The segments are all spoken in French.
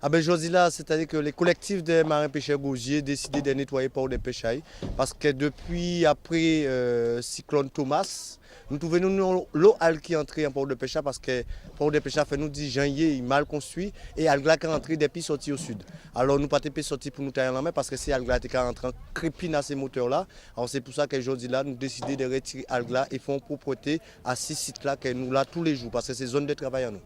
Ah ben je dis là, c'est-à-dire que les collectifs des marins pêcheurs gausiers décidé de nettoyer port de pêchailles parce que depuis après cyclone Thomas, nous trouvons l'eau qui est entrée en port de pêche parce que port de pêche fait nous dit janvier mal construit et algla qui est entrée depuis sorti au sud. Alors nous pas sorti pour nous tailler en la mer parce que c'est algla qui est entré crépine à ces moteurs là. Alors c'est pour ça que aujourd'hui là nous décidons de retirer algla et font propreté à ces sites là que nous là tous les jours parce que c'est zone de travail à nous.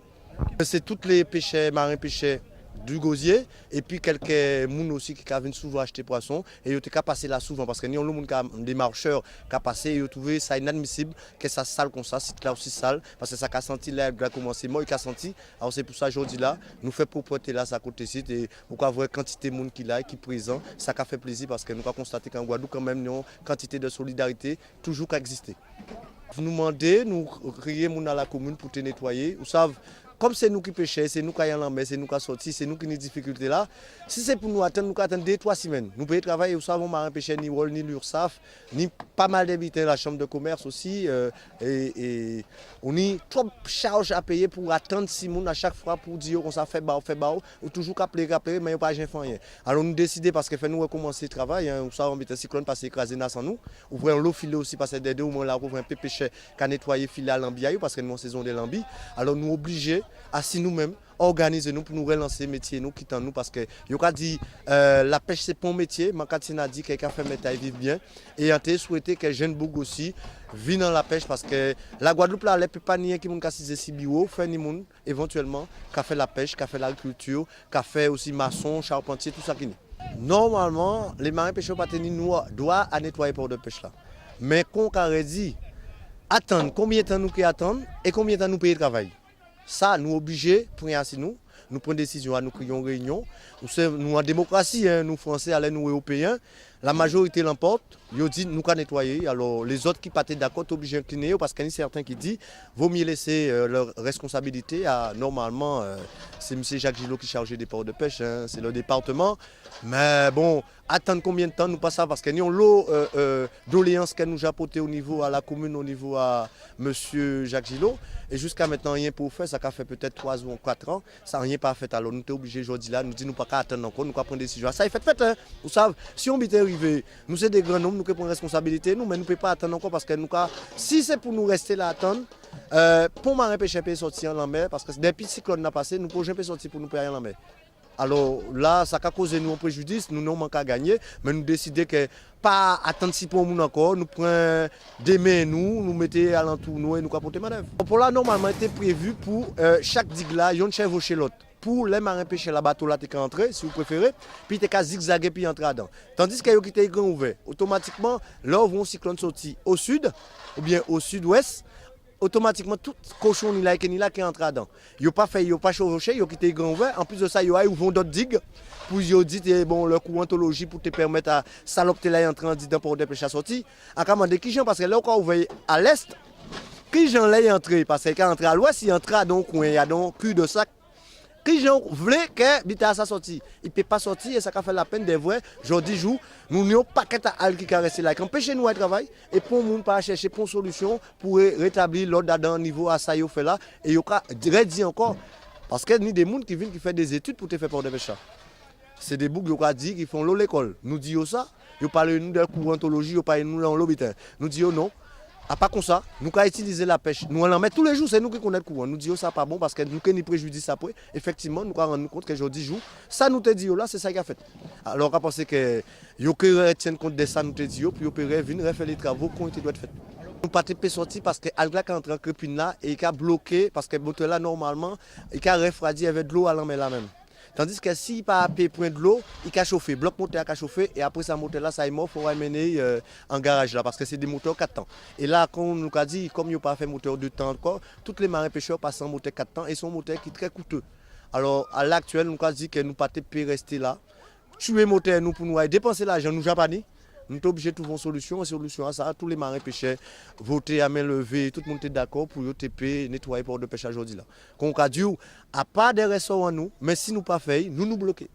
C'est tous les pêcheurs marins pêcheurs du gosier et puis quelques moun aussi qui viennent souvent acheter poisson et ils ont passé là souvent parce que nous avons des marcheurs qui ont passé et ils ont trouvé ça inadmissible que ça sale comme ça, c'est là aussi sale parce que ça a senti là il a commencé moi il a senti alors c'est pour ça aujourd'hui là nous fait propreté là ça côté site et pourquoi voir quantité de monde qui là qui présent ça a fait plaisir parce que nous avons constaté qu'en Guadeloupe quand même une quantité de solidarité toujours existé. Vous nous demandez nous crier moun à la commune pour te nettoyer vous savez. Comme c'est nous qui pêchons, c'est nous qui allons en mer, c'est nous qui sortis, c'est nous qui avons des difficultés là. Si c'est pour nous attendre 2-3 semaines. Nous pouvons travailler, nous savons marin pêcher ni Wol, ni l'URSAF, ni pas mal d'habitants, la chambre de commerce aussi. Et on a trop charge à payer pour attendre 6 mois à chaque fois pour dire qu'on s'en fait bas, ou toujours rappeler, mais pas rien faire. Alors nous décidons parce que nous recommencer le travail, nous savons que le cyclone passe écraser nas en nous. Ouvrir l'eau filet aussi parce que des deux au moins là, ouvrir un peu pêcher, qu'à nettoyer filet à l'ambiaille parce que nous en saison de l'ambi. Alors nous obligés assis nous-mêmes, organiser nous pour nous relancer le métier, nous quittons nous parce que yo a dit la pêche c'est pas un métier, Makatine a dit quelqu'un fait métier vivre bien et on a souhaité que jeune boug aussi vienne dans la pêche parce que la Guadeloupe là elle peut pas nier qui moun ka si si bio, fait ni moun éventuellement qui fait la pêche, qui fait l'agriculture, qui fait aussi maçon, charpentier tout ça qui. Normalement, les marins pêcheurs pas tenir nous doit à nettoyer port de pêche là. Mais qu'on a dit attendre combien de temps nous qui attendre et combien de temps nous payer travail. Ça, nous obligés, pour ainsi nous prenons des décisions, nous créons une réunion. Nous en démocratie, hein, nous Français, nous Européens, la majorité l'emporte. Ils disent nous qu'à nettoyer. Alors les autres qui partent d'accord sont obligés d'incliner parce qu'il y a certains qui disent vaut mieux laisser leur responsabilité à normalement c'est M. Jacques Gillot qui est chargé des ports de pêche, hein, c'est le département. Mais bon, attendre combien de temps nous pas ça parce que nous avons l'eau doléance qu'elle nous a apportée au niveau à la commune, au niveau à M. Jacques Gillot. Et jusqu'à maintenant, rien pour faire, ça a fait peut-être 3 ou 4 ans, ça n'a rien pas fait. Alors nous sommes obligés aujourd'hui là, nous disons nous pas qu'à attendre encore, nous pas prendre des décisions. Ça est fait, hein. Vous savez, si on est arrivé, nous sommes des grands hommes, nous pouvons prendre responsabilité, nous, mais nous ne pouvons pas attendre encore parce que nous, si c'est pour nous rester là attendre, pour marin pêcher peut sortir en mer, parce que depuis le cyclone n'a passé, nous ne pouvons jamais sortir pour nous payer en mer. Alors là, ça a causé nous un préjudice, nous n'avons pas gagné, mais nous décidons que pas attendre si pour nous encore, nous prenons des mains, nous mettons à l'entour nous et nous capotons manœuvre. Pour là, normalement, était prévu pour chaque digue là, il y a une chevaucher l'autre. Pour les marins pêcheurs, la bateau là, tu peux entrer, si vous préférez, puis tu peux zigzaguer puis entrer dedans. Tandis que qui était grand ouvert, automatiquement, là où un cyclone sorti au sud, ou bien au sud-ouest, automatiquement tout cochon ni là qui est entré dedans. Yo pas fait yo pas chevauché, yo quitté grand ouvert. En plus de ça, yo a ouvert d'autres digues pour yo dit bon leur courantologie pour te permettre à salopter là entrer dedans pour des pêches à sortir. En commandé qui gens parce que là on ouvert à l'est, qui gens là entrer parce que quand entrer à l'ouest, il entre dans coin, il y a donc cul de sac. Qui gens voulaient que bita ça sorti, il peut pas sortir et ça a fait la peine de voir jodi jour nous n'avons pas qu'à al qui caresse là empêcher nous à travail et pour monde pas chercher pour solution pour rétablir l'ordre dans niveau à ça yo fait là et yo ka dit encore parce que ni des monde qui viennent qui fait des études pour te faire port de pêche. C'est des boucs qui dit qui font l'école. Nous disons ça, yo parlent nous de courantologie, yo parlent nous dans l'hôpital. Nous disons non. À pas comme ça, nous avons utilisé la pêche. Nous en mettons tous les jours, c'est nous qui connaissons le courant. Nous disons ça pas bon parce que nous avons des préjudices après. Effectivement, nous avons rendu compte que aujourd'hui jour, ça nous te dit là, c'est ça qui a fait. Alors on a pensé que nous tiennent compte de ça, nous te dit, puis nous venir refaire les travaux qui ont été faits. Nous pas sortir parce que Algla qui entre en crépine là et qui a bloqué parce que le moteur là normalement, il a refroidi avec de l'eau à l'en là même. Tandis que s'il pas à point de l'eau, il a chauffé, bloc moteur a chauffé et après ça moteur là ça est mort, il faut amener en garage là parce que c'est des moteurs 4 temps. Et là quand on nous a dit comme il n'a pas fait moteur 2 temps encore, tous les marins pêcheurs passent en moteur 4 temps et son moteur qui est très coûteux. Alors à l'actuel nous a dit que nous pas rester là, tuer moteur nous pour nous dépenser l'argent nous japonais. Nous sommes obligés de trouver une solution. Une solution à ça, tous les marins pêcheurs voter à main levée, tout le monde est d'accord pour nettoyer port de pêche aujourd'hui là. Qu'on a dit, à part des restaurants nous, mais si nous pas fait, nous bloquons.